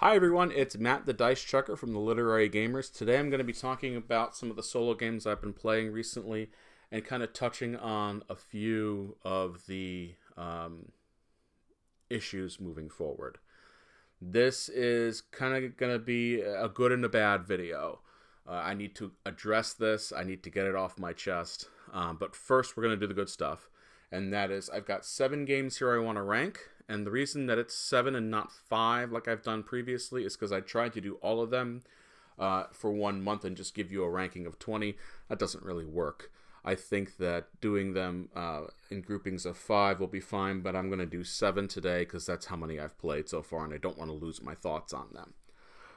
Hi everyone, it's Matt the Dice Chucker from the Literary Gamers. Today I'm going to be talking about some of the solo games I've been playing recently and kind of touching on a few of the issues moving forward. This is kind of going to be a good and a bad video. I need to address this. I need to get it off my chest. But first we're going to do the good stuff. And that is, I've got 7 games here I want to rank. And the reason that it's 7 and not 5 like I've done previously is because I tried to do all of them for 1 month and just give you a ranking of 20. That doesn't really work. I think that doing them in groupings of 5 will be fine, but I'm going to do 7 today because that's how many I've played so far, and I don't want to lose my thoughts on them.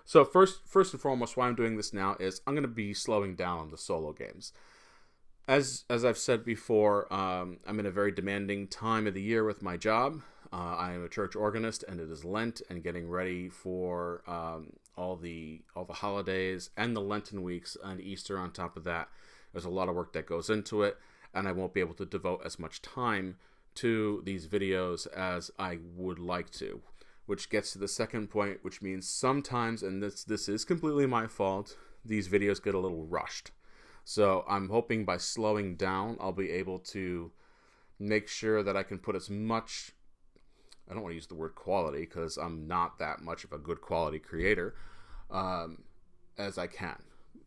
So first and foremost, why I'm doing this now is I'm going to be slowing down on the solo games. As I've said before, I'm in a very demanding time of the year with my job. I am a church organist, and it is Lent and getting ready for all the holidays and the Lenten weeks and Easter on top of that. There's a lot of work that goes into it, and I won't be able to devote as much time to these videos as I would like to. Which gets to the second point, which means sometimes, and this is completely my fault, these videos get a little rushed. So I'm hoping by slowing down, I'll be able to make sure that I can put as much, I don't want to use the word quality because I'm not that much of a good quality creator, as I can.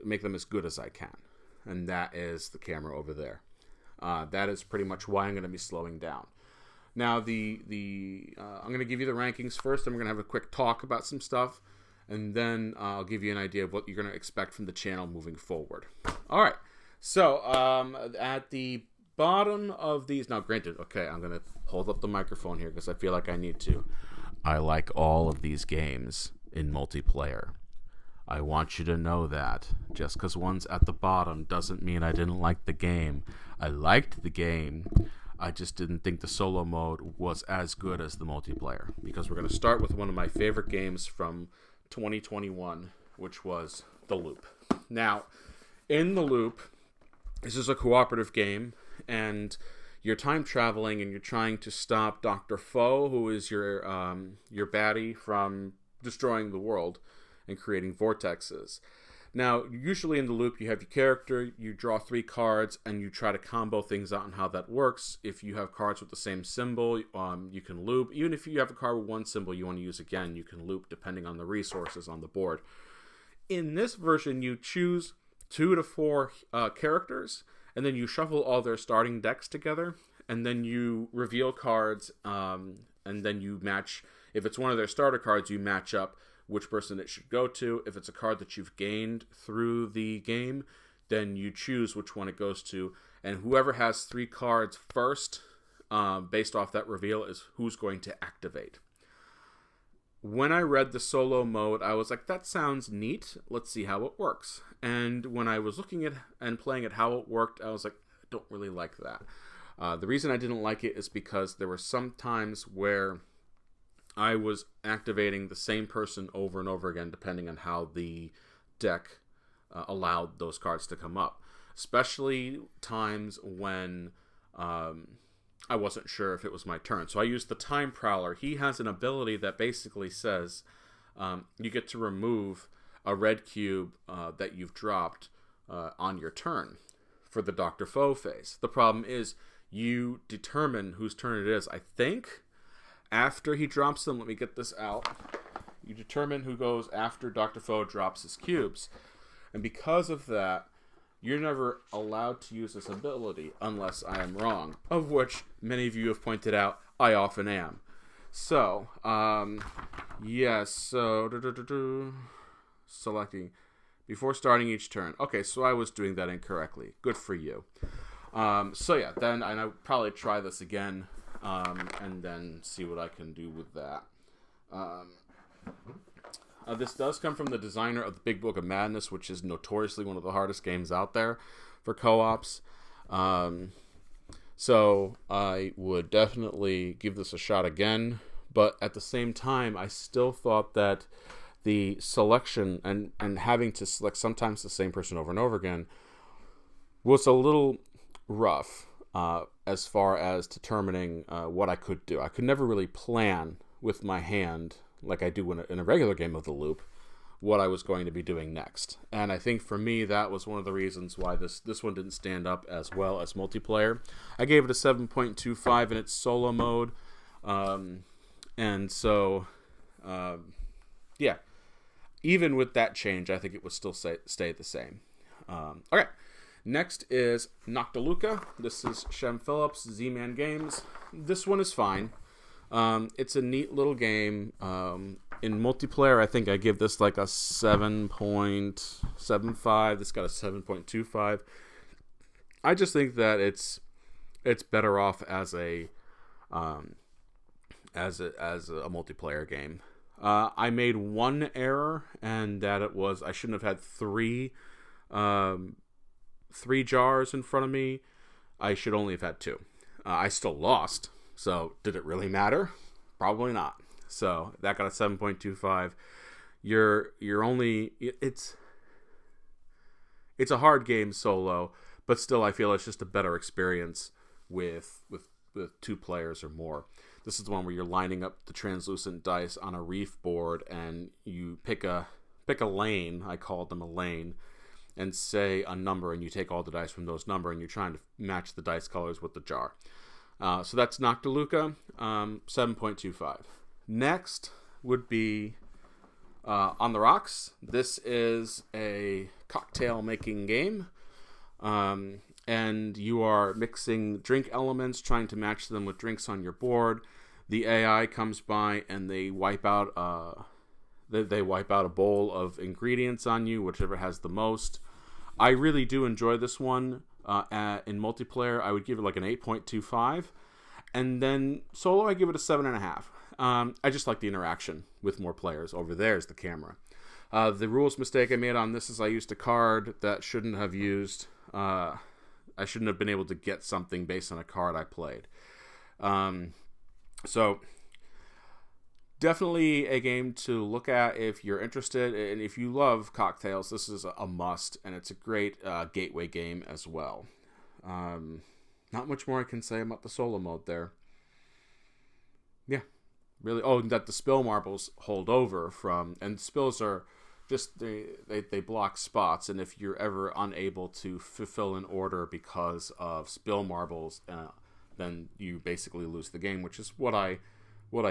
Make them as good as I can. And that is the camera over there. That is pretty much why I'm going to be slowing down. Now, I'm going to give you the rankings first. I'm going to have a quick talk about some stuff. And then I'll give you an idea of what you're going to expect from the channel moving forward. All right. So at the bottom of these... Now, granted, okay, I'm going to hold up the microphone here because I feel like I need to. I like all of these games in multiplayer. I want you to know that. Just because one's at the bottom doesn't mean I didn't like the game. I liked the game. I just didn't think the solo mode was as good as the multiplayer. Because we're going to start with one of my favorite games from 2021, which was The Loop. Now, in The Loop, this is a cooperative game, and you're time traveling, and you're trying to stop Dr. Foe, who is your baddie, from destroying the world and creating vortexes. Now, usually in The Loop, you have your character, you draw 3 cards, and you try to combo things out and how that works. If you have cards with the same symbol, you can loop. Even if you have a card with one symbol you want to use again, you can loop depending on the resources on the board. In this version, you choose 2 to 4 characters, and then you shuffle all their starting decks together, and then you reveal cards, and then you match. If it's one of their starter cards, you match up which person it should go to. If it's a card that you've gained through the game, then you choose which one it goes to. And whoever has 3 cards first, based off that reveal, is who's going to activate. When I read the solo mode, I was like, that sounds neat. Let's see how it works. And when I was looking at and playing at how it worked, I was like, I don't really like that. The reason I didn't like it is because there were some times where I was activating the same person over and over again, depending on how the deck allowed those cards to come up. Especially times when I wasn't sure if it was my turn. So I used the Time Prowler. He has an ability that basically says you get to remove a red cube that you've dropped on your turn for the Dr. Foe phase. The problem is you determine whose turn it is. I think after he drops them, let me get this out. You determine who goes after Dr. Foe drops his cubes. And because of that, you're never allowed to use this ability unless I am wrong, of which many of you have pointed out I often am. So, yes, so, selecting before starting each turn. Okay, so I was doing that incorrectly. Good for you. So yeah, then I'll probably try this again. And then see what I can do with that. This does come from the designer of the Big Book of Madness, which is notoriously one of the hardest games out there for co-ops. So I would definitely give this a shot again. But at the same time, I still thought that the selection and having to select sometimes the same person over and over again was a little rough. As far as determining what I could do. I could never really plan with my hand like I do in a regular game of the loop, what I was going to be doing next. And I think for me, that was one of the reasons why this one didn't stand up as well as multiplayer. I gave it a 7.25 in its solo mode. And so, yeah, even with that change, I think it would still stay the same. Okay, next is Nocteluka. This is Shem Phillips, Z-Man Games. This one is fine. It's a neat little game. In multiplayer, I think I give this like a 7.75. This got a 7.25. I just think that it's better off as a multiplayer game. I made one error, and that it was I shouldn't have had three jars in front of me. I should only have had two. I still lost. So did it really matter? Probably not. So that got a 7.25. It's a hard game solo, but still I feel it's just a better experience with two players or more. This is the one where you're lining up the translucent dice on a reef board, and you pick a lane. I called them a lane, and say a number, and you take all the dice from those numbers, and you're trying to match the dice colors with the jar. So that's Nocteluka, 7.25. Next would be On the Rocks. This is a cocktail making game. And you are mixing drink elements, trying to match them with drinks on your board. The AI comes by and they wipe out a bowl of ingredients on you, whichever has the most. I really do enjoy this one. In multiplayer, I would give it like an 8.25. And then solo, I give it a 7.5. I just like the interaction with more players. Over there is the camera. The rules mistake I made on this is I used a card that shouldn't have used. I shouldn't have been able to get something based on a card I played. So definitely a game to look at if you're interested, and if you love cocktails, this is a must, and it's a great gateway game as well. Not much more I can say about the solo mode there. Yeah, really. Oh, that the spill marbles hold over from, and spills are just they block spots, and if you're ever unable to fulfill an order because of spill marbles, then you basically lose the game, which is what I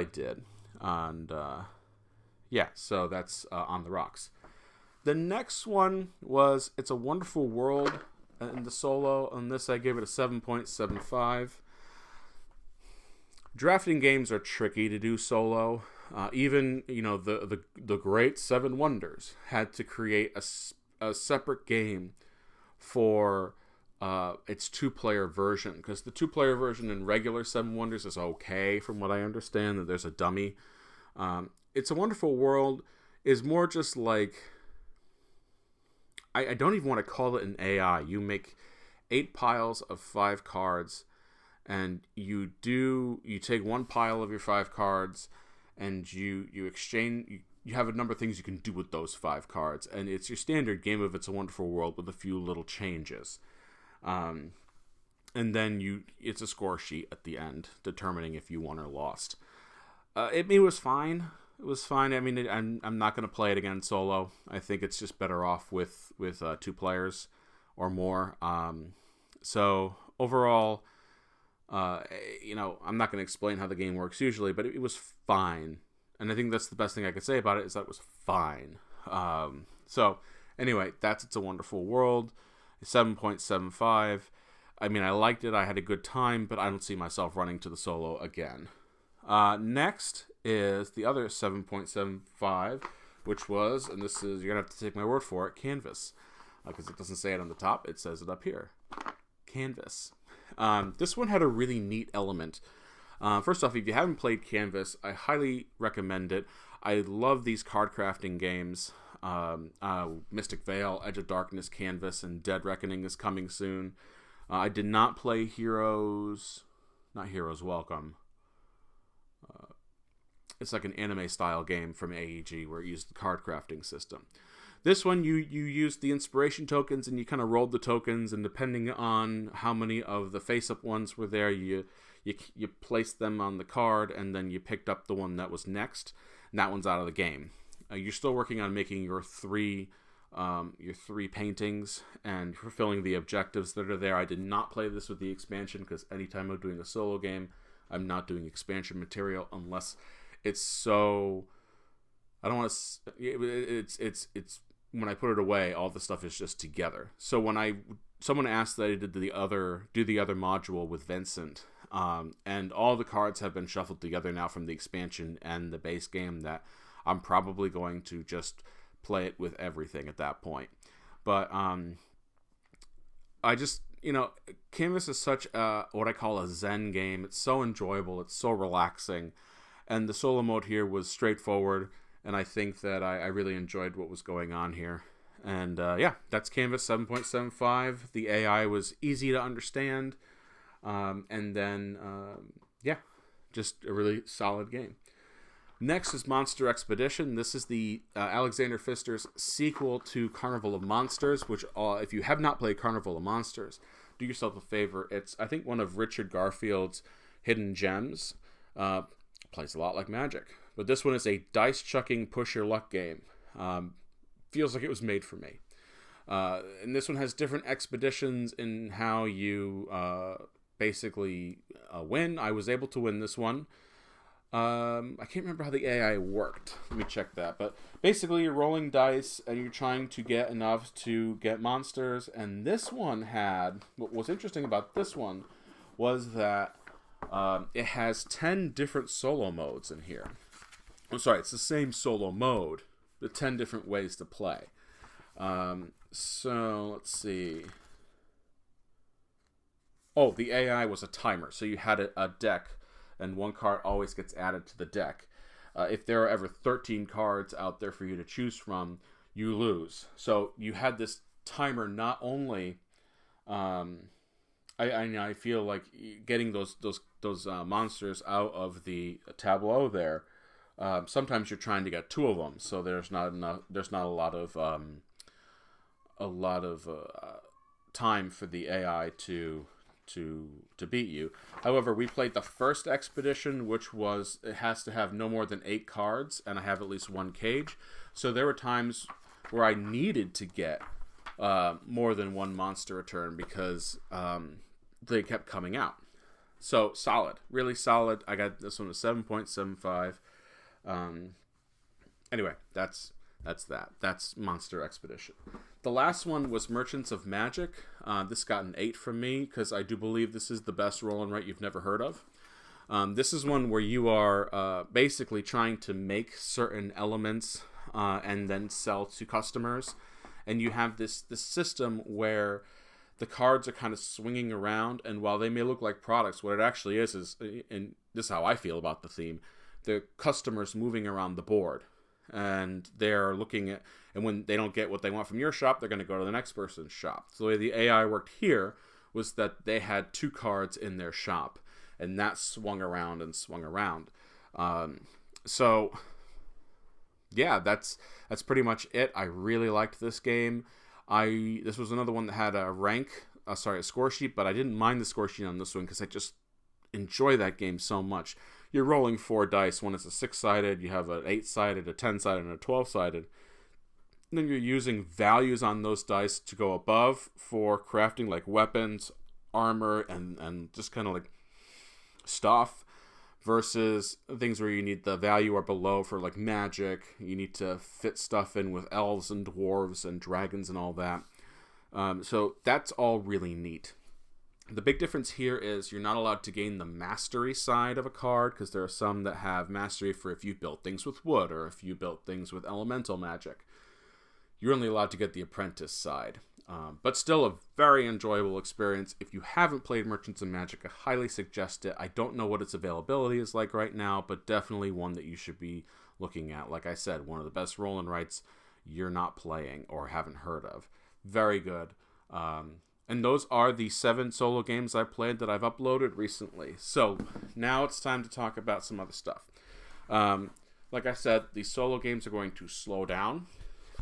did. And yeah, so that's On the Rocks. The next one was It's a Wonderful World in the solo. On this, I gave it a 7.75. Drafting games are tricky to do solo. Even the great Seven Wonders had to create a separate game for its two-player version, because the two-player version in regular Seven Wonders is okay, from what I understand. That there's a dummy. It's a Wonderful World is more just like, I don't even want to call it an AI. You make 8 piles of 5 cards, and you take one pile of your 5 cards, and you exchange. You have a number of things you can do with those 5 cards, and it's your standard game of It's a Wonderful World with a few little changes. And then it's a score sheet at the end determining if you won or lost. It was fine. It was fine. I mean, I'm not going to play it again solo. I think it's just better off with 2 players or more. So overall, I'm not going to explain how the game works usually, but it was fine. And I think that's the best thing I could say about it, is that it was fine. So anyway, that's It's a Wonderful World, 7.75. I mean, I liked it. I had a good time, but I don't see myself running to the solo again. Next is the other 7.75, which was, and this is, you're going to have to take my word for it, Canvas. Because it doesn't say it on the top, it says it up here. Canvas. This one had a really neat element. First off, if you haven't played Canvas, I highly recommend it. I love these card crafting games. Mystic Vale, Edge of Darkness, Canvas, and Dead Reckoning is coming soon. I did not play not Heroes Welcome. It's like an anime style game from AEG where you use the card crafting system. This one, you use the inspiration tokens, and you kind of rolled the tokens, and depending on how many of the face-up ones were there, you placed them on the card, and then you picked up the one that was next. and that one's out of the game. You're still working on making your three paintings and fulfilling the objectives that are there. I did not play this with the expansion because anytime I'm doing a solo game, I'm not doing expansion material unless it's so. I don't want to. It's when I put it away, all the stuff is just together. So when someone asked that I did do the other module with Vincent, and all the cards have been shuffled together now from the expansion and the base game, that I'm probably going to just play it with everything at that point. But I just, Canvas is such what I call a zen game. It's so enjoyable, it's so relaxing, and the solo mode here was straightforward, and I think that I really enjoyed what was going on here. And that's Canvas 7.75. The AI was easy to understand, and then just a really solid game. Next is Monster Expedition. This is the Alexander Pfister's sequel to Carnival of Monsters, which if you have not played Carnival of Monsters, do yourself a favor. It's, I think, one of Richard Garfield's hidden gems. Plays a lot like Magic. But this one is a dice-chucking push-your-luck game. Feels like it was made for me. And this one has different expeditions in how you basically win. I was able to win this one. I can't remember how the AI worked. Let me check that. But basically, you're rolling dice and you're trying to get enough to get monsters. And this one had, what was interesting about this one was that it has 10 different solo modes in here. I'm sorry, it's the same solo mode, the 10 different ways to play. So let's see. Oh, the AI was a timer. So you had a deck, and one card always gets added to the deck. If there are ever 13 cards out there for you to choose from, you lose. So you had this timer not only... I feel like getting those monsters out of the tableau there. Sometimes you're trying to get two of them, so there's not a lot of time for the AI to beat you. However, we played the first expedition, which was, it has to have no more than 8 cards, and I have at least 1 cage. So there were times where I needed to get more than 1 monster a turn because they kept coming out. So solid, really solid. I got this one a 7.75. Anyway, that's that. That's Monster Expedition. The last one was Merchants of Magic. This got an 8 from me because I do believe this is the best roll and write you've never heard of. This is one where you are basically trying to make certain elements and then sell to customers. And you have this system where the cards are kind of swinging around, and while they may look like products, what it actually is, and this is how I feel about the theme, the customers moving around the board. And they're looking at, and when they don't get what they want from your shop, they're going to go to the next person's shop. So the way the AI worked here was that they had 2 cards in their shop, and that swung around and swung around. So yeah, that's pretty much it. I really liked this game. This was another one that had a score sheet, but I didn't mind the score sheet on this one because I just enjoy that game so much. You're rolling 4 dice. One is a 6-sided, you have an 8-sided, a 10-sided, and a 12-sided. Then you're using values on those dice to go above for crafting like weapons, armor, and just kind of like stuff, versus things where you need the value or below for like magic. You need to fit stuff in with elves and dwarves and dragons and all that. So that's all really neat. The big difference here is you're not allowed to gain the mastery side of a card, because there are some that have mastery for if you built things with wood or if you built things with elemental magic. You're only allowed to get the apprentice side. But still a very enjoyable experience. If you haven't played Merchants of Magic, I highly suggest it. I don't know what its availability is like right now, but definitely one that you should be looking at. Like I said, one of the best roll and writes you're not playing or haven't heard of. Very good. And those are the 7 solo games I played that I've uploaded recently. So now it's time to talk about some other stuff. Like I said, the solo games are going to slow down,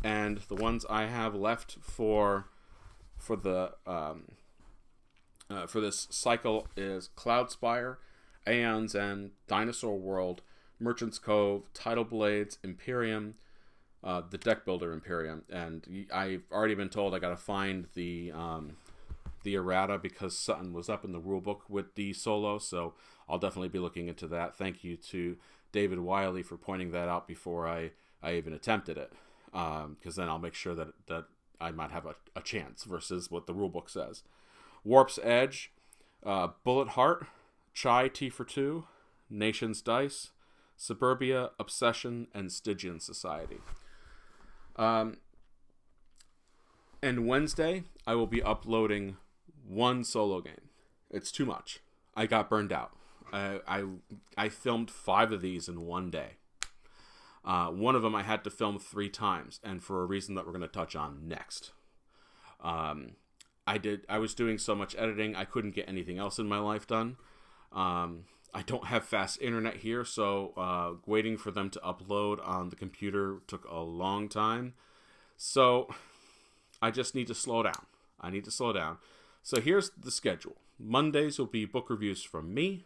and the ones I have left for this cycle is Cloudspire, Aeon's End, Dinosaur World, Merchant's Cove, Tidal Blades, Imperium, the Deck Builder Imperium, and I've already been told I got to find the errata because Sutton was up in the rulebook with the solo, so I'll definitely be looking into that. Thank you to David Wiley for pointing that out before I even attempted it, because then I'll make sure that I might have a chance versus what the rulebook says. Warp's Edge, Bullet Heart, Chai T for 2, Nation's Dice, Suburbia, Obsession, and Stygian Society. And Wednesday, I will be uploading one solo game. It's too much. I got burned out. I filmed 5 of these in one day. One of them I had to film 3 times, and for a reason that we're going to touch on next. I was doing so much editing, I couldn't get anything else in my life done. I don't have fast internet here, so waiting for them to upload on the computer took a long time. So I just need to slow down. So here's the schedule. Mondays will be book reviews from me.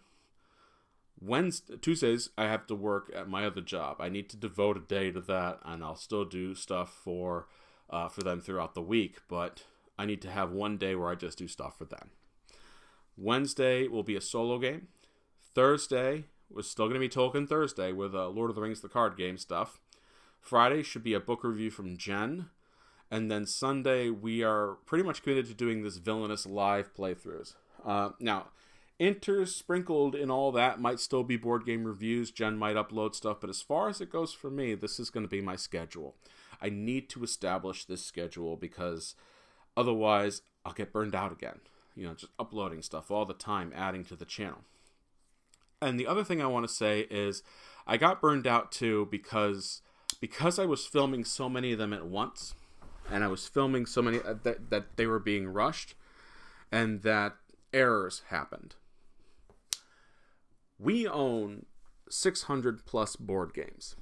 Tuesdays, I have to work at my other job. I need to devote a day to that, and I'll still do stuff for them throughout the week, but I need to have one day where I just do stuff for them. Wednesday will be a solo game. Thursday, we're still going to be Tolkien Thursday with Lord of the Rings, the card game stuff. Friday should be a book review from Jen. And then Sunday, we are pretty much committed to doing this Villainous live playthroughs. Now, intersprinkled in all that might still be board game reviews. Jen might upload stuff, but as far as it goes for me, this is going to be my schedule. I need to establish this schedule because otherwise I'll get burned out again. Just uploading stuff all the time, adding to the channel. And the other thing I want to say is I got burned out too because I was filming so many of them at once, and I was filming so many that they were being rushed, and that errors happened. We own 600 plus board games.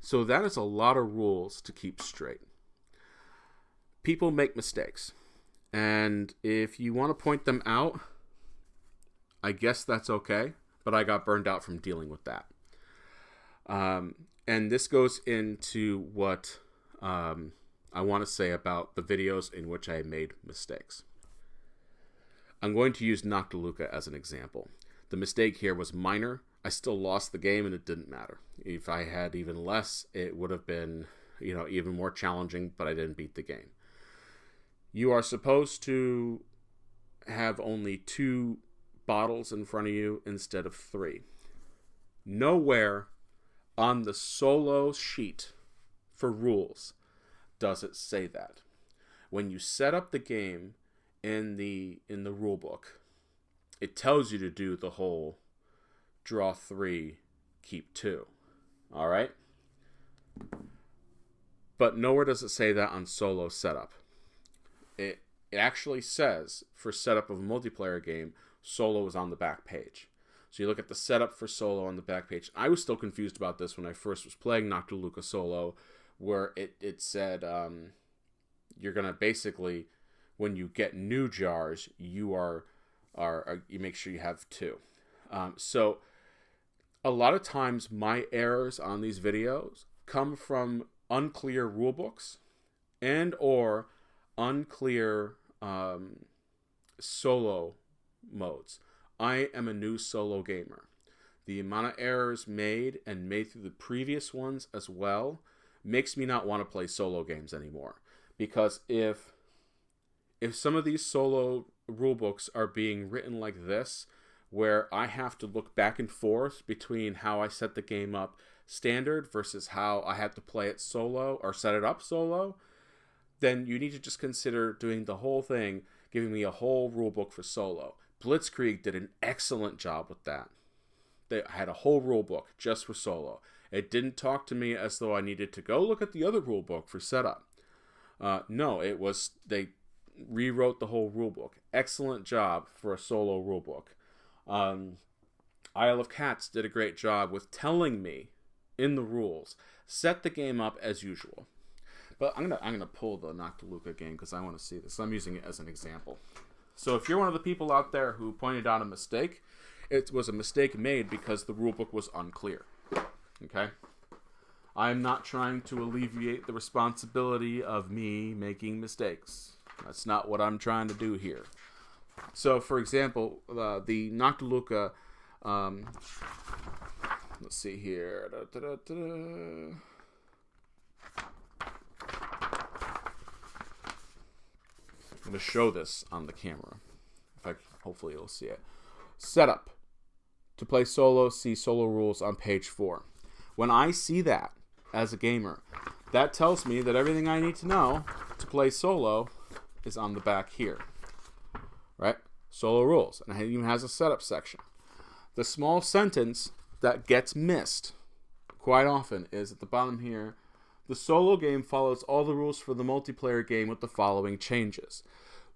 So that is a lot of rules to keep straight. People make mistakes. And if you want to point them out, I guess that's okay. But I got burned out from dealing with that. And this goes into what I want to say about the videos in which I made mistakes. I'm going to use Nocteluka as an example. The mistake here was minor. I still lost the game and it didn't matter. If I had even less, it would have been, even more challenging, but I didn't beat the game. You are supposed to have only 2 bottles in front of you instead of 3. Nowhere on the solo sheet for rules does it say that. When you set up the game in the rule book, it tells you to do the whole draw 3, keep 2. All right? But nowhere does it say that on solo setup. It actually says for setup of a multiplayer game, solo is on the back page. So you look at the setup for solo on the back page. I was still confused about this when I first was playing Nocteluka solo, where it said you're going to basically, when you get new jars, you you make sure you have 2. So a lot of times my errors on these videos come from unclear rulebooks and or unclear solo modes. I am a new solo gamer. The amount of errors made through the previous ones as well makes me not want to play solo games anymore. Because if some of these solo rulebooks are being written like this, where I have to look back and forth between how I set the game up standard versus how I have to play it solo or set it up solo, then you need to just consider doing the whole thing, giving me a whole rulebook for solo. Blitzkrieg did an excellent job with that. They had a whole rulebook just for solo. It didn't talk to me as though I needed to go look at the other rulebook for setup. No, it was, they rewrote the whole rulebook. Excellent job for a solo rulebook. Isle of Cats did a great job with telling me in the rules, set the game up as usual. But I'm gonna pull the Nocteluka game because I want to see this. I'm using it as an example. So if you're one of the people out there who pointed out a mistake, it was a mistake made because the rulebook was unclear. Okay? I'm not trying to alleviate the responsibility of me making mistakes. That's not what I'm trying to do here. So, for example, the Nocteluka, let's see here. I'm going to show this on the camera. Hopefully you'll see it. Setup. To play solo, see solo rules on page 4. When I see that as a gamer, that tells me that everything I need to know to play solo is on the back here. Right? Solo rules. And it even has a setup section. The small sentence that gets missed quite often is at the bottom here. The solo game follows all the rules for the multiplayer game with the following changes.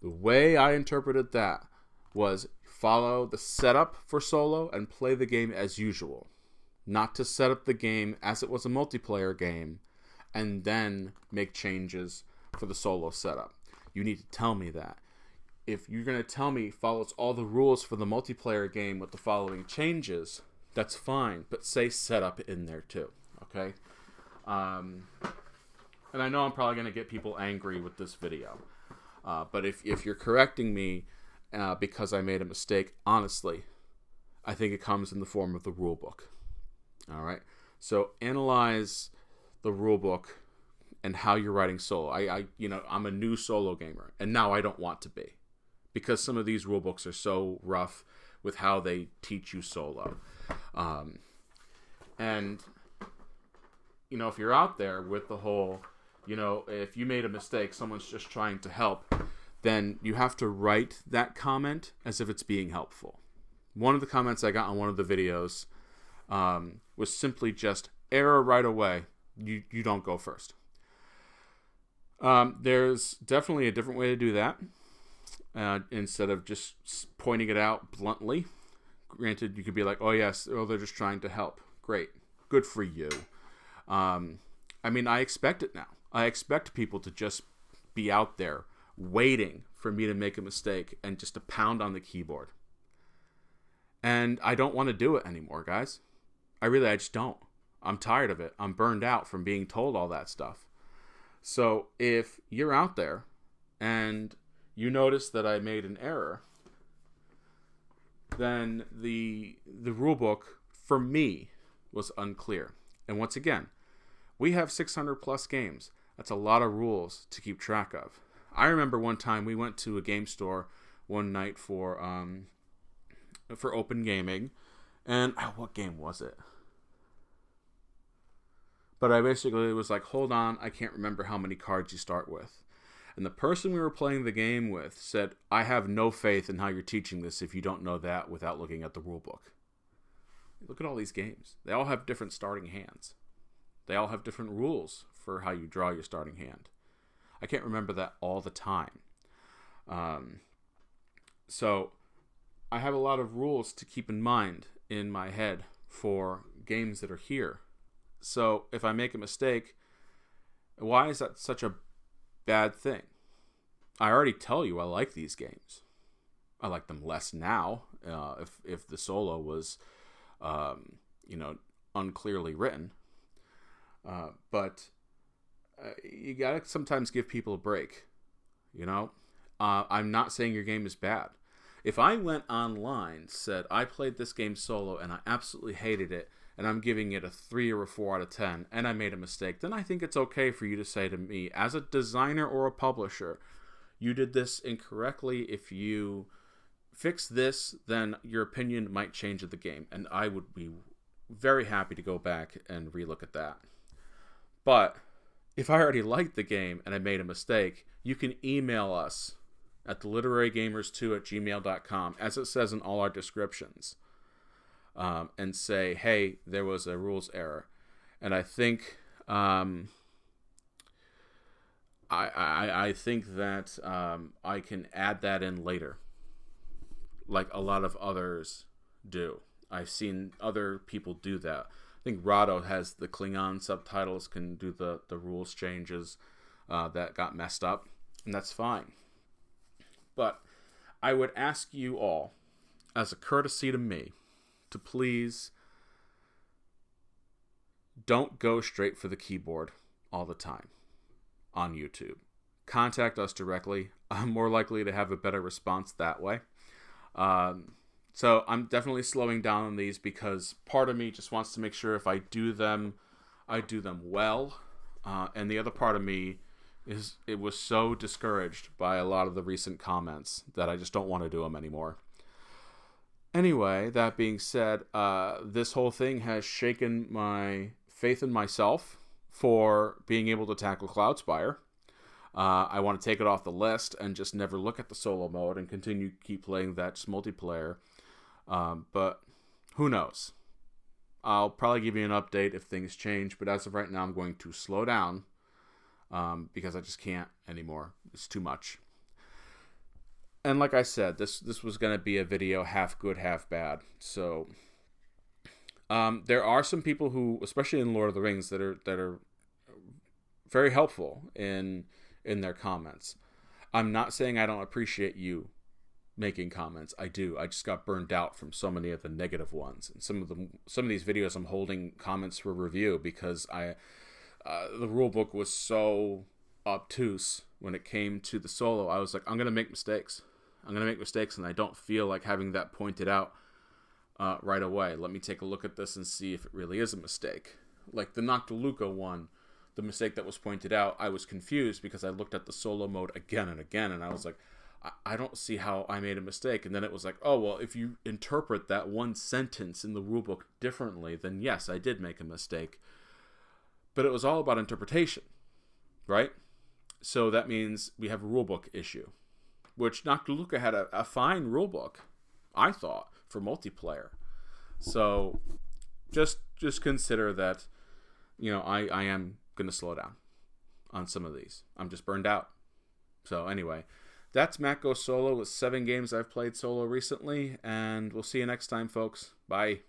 The way I interpreted that was follow the setup for solo and play the game as usual. Not to set up the game as it was a multiplayer game and then make changes for the solo setup. You need to tell me that. If you're going to tell me follows all the rules for the multiplayer game with the following changes, that's fine, but say setup in there too, okay? And I know I'm probably going to get people angry with this video. But if you're correcting me because I made a mistake, honestly, I think it comes in the form of the rule book. All right? So analyze the rule book and how you're writing solo. I'm a new solo gamer, and now I don't want to be, because some of these rule books are so rough with how they teach you solo. And if you're out there with the whole, if you made a mistake, someone's just trying to help, then you have to write that comment as if it's being helpful. One of the comments I got on one of the videos was simply just, error right away. You don't go first. There's definitely a different way to do that. Instead of just pointing it out bluntly. Granted, you could be like, oh yes, they're just trying to help. Great. Good for you. I expect it now. I expect people to just be out there waiting for me to make a mistake and just to pound on the keyboard. And I don't want to do it anymore, guys. I just don't. I'm tired of it. I'm burned out from being told all that stuff. So if you're out there and you notice that I made an error, then the rule book for me was unclear. And once again, we have 600 plus games. That's a lot of rules to keep track of. I remember one time we went to a game store one night for open gaming, and what game was it? But I basically was like, hold on, I can't remember how many cards you start with. And the person we were playing the game with said, I have no faith in how you're teaching this if you don't know that without looking at the rule book. Look at all these games. They all have different starting hands. They all have different rules for how you draw your starting hand. I can't remember that all the time. So I have a lot of rules to keep in mind in my head for games that are here. So if I make a mistake, why is that such a bad thing? I already tell you I like these games. I like them less now. If the solo was, unclearly written. But you gotta sometimes give people a break. I'm not saying your game is bad. If I went online, said I played this game solo and I absolutely hated it, and I'm giving it a 3 or a 4 out of 10, and I made a mistake, then I think it's okay for you to say to me, as a designer or a publisher, you did this incorrectly. If you fix this, then your opinion might change of the game, and I would be very happy to go back and relook at that. But if I already liked the game and I made a mistake, you can email us at theliterarygamers2@gmail.com, as it says in all our descriptions, and say, hey, there was a rules error. And I think I think that I can add that in later, like a lot of others do. I've seen other people do that. I think Rado has the Klingon subtitles, can do the rules changes that got messed up, and that's fine. But I would ask you all, as a courtesy to me, to please don't go straight for the keyboard all the time on YouTube. Contact us directly. I'm more likely to have a better response that way. So I'm definitely slowing down on these because part of me just wants to make sure if I do them well. And the other part of me is it was so discouraged by a lot of the recent comments that I just don't want to do them anymore. Anyway, that being said, this whole thing has shaken my faith in myself for being able to tackle Cloudspire. I want to take it off the list and just never look at the solo mode and keep playing that just multiplayer. But who knows? I'll probably give you an update if things change, but as of right now, I'm going to slow down because I just can't anymore. It's too much. And like I said, this was going to be a video half good, half bad. So there are some people who, especially in Lord of the Rings, that are very helpful in their comments. I'm not saying I don't appreciate you making comments. I do. I just got burned out from so many of the negative ones. And some of these videos I'm holding comments for review because the rulebook was so obtuse when it came to the solo. I was like, I'm going to make mistakes. And I don't feel like having that pointed out right away. Let me take a look at this and see if it really is a mistake. Like the Nocteluka one, the mistake that was pointed out, I was confused because I looked at the solo mode again and again, and I was like, I don't see how I made a mistake. And then it was like, oh, well, if you interpret that one sentence in the rulebook differently, then yes, I did make a mistake. But it was all about interpretation, right? So that means we have a rulebook issue, which Nocteluka had a fine rulebook, I thought, for multiplayer. So just consider that, I am going to slow down on some of these. I'm just burned out. So anyway, that's Matt Goes Solo with 7 games I've played solo recently, and we'll see you next time, folks. Bye.